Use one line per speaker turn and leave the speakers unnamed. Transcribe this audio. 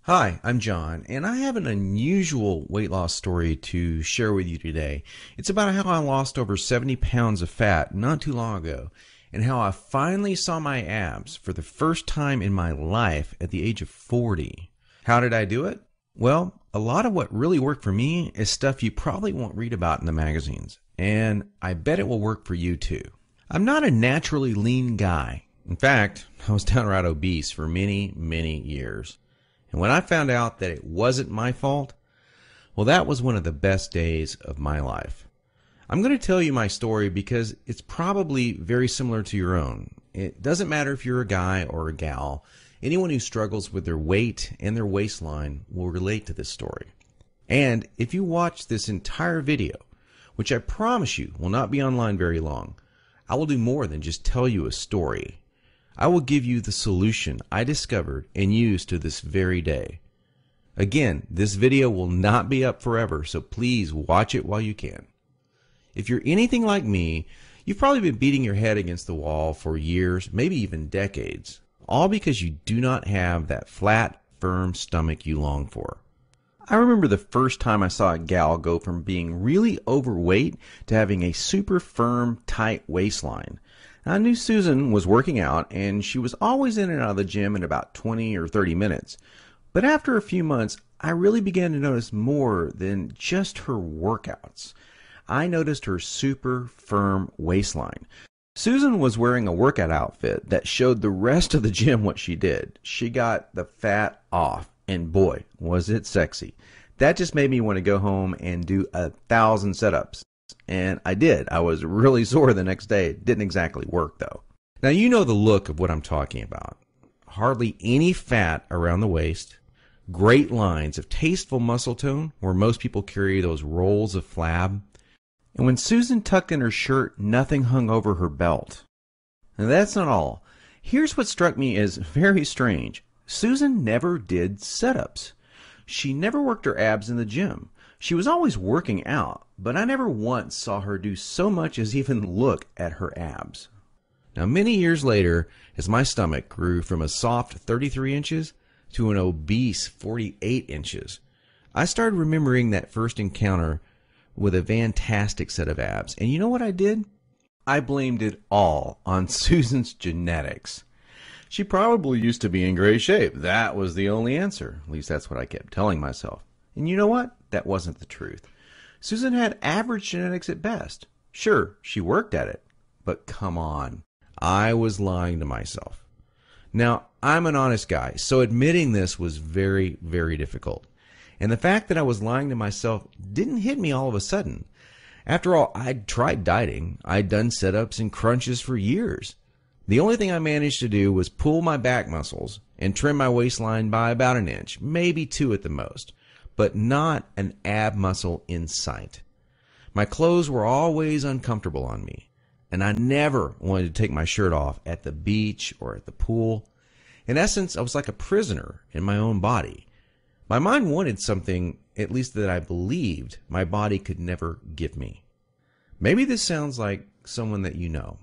Hi, I'm John, and I have an unusual weight loss story to share with you today. It's about how I lost over 70 pounds of fat not too long ago, and how I finally saw my abs for the first time in my life at the age of 40. How did I do it? Well, a lot of what really worked for me is stuff you probably won't read about in the magazines, and I bet it will work for you too. I'm not a naturally lean guy. In fact, I was downright obese for many, many years. And when I found out that it wasn't my fault, well, that was one of the best days of my life. I'm going to tell you my story because it's probably very similar to your own. It doesn't matter if you're a guy or a gal. Anyone who struggles with their weight and their waistline will relate to this story. And if you watch this entire video, which I promise you will not be online very long, I will do more than just tell you a story. I will give you the solution I discovered and use to this very day. Again, this video will not be up forever, so please watch it while you can. If you're anything like me, you've probably been beating your head against the wall for years, maybe even decades, all because you do not have that flat, firm stomach you long for. I remember the first time I saw a gal go from being really overweight to having a super firm, tight waistline. I knew Susan was working out, and she was always in and out of the gym in about 20 or 30 minutes. But after a few months, I really began to notice more than just her workouts. I noticed her super firm waistline. Susan was wearing a workout outfit that showed the rest of the gym what she did. She got the fat off, and boy, was it sexy. That just made me want to go home and do 1,000 setups. And I did. I was really sore the next day. It didn't exactly work, though. Now, you know the look of what I'm talking about. Hardly any fat around the waist, great lines of tasteful muscle tone where most people carry those rolls of flab. And when Susan tucked in her shirt, nothing hung over her belt. And that's not all. Here's what struck me as very strange. Susan never did setups. She never worked her abs in the gym. She was always working out, but I never once saw her do so much as even look at her abs. Now, many years later, as my stomach grew from a soft 33 inches to an obese 48 inches, I started remembering that first encounter with a fantastic set of abs. And you know what I did? I blamed it all on Susan's genetics. She probably used to be in great shape. That was the only answer. At least that's what I kept telling myself. And you know what? That wasn't the truth. Susan had average genetics at best. Sure, she worked at it. But come on. I was lying to myself. Now, I'm an honest guy, so admitting this was very, very difficult. And the fact that I was lying to myself didn't hit me all of a sudden. After all, I'd tried dieting. I'd done sit-ups and crunches for years. The only thing I managed to do was pull my back muscles and trim my waistline by about an inch, maybe 2 at the most, but not an ab muscle in sight. My clothes were always uncomfortable on me, and I never wanted to take my shirt off at the beach or at the pool. In essence, I was like a prisoner in my own body. My mind wanted something, at least that I believed, my body could never give me. Maybe this sounds like someone that you know.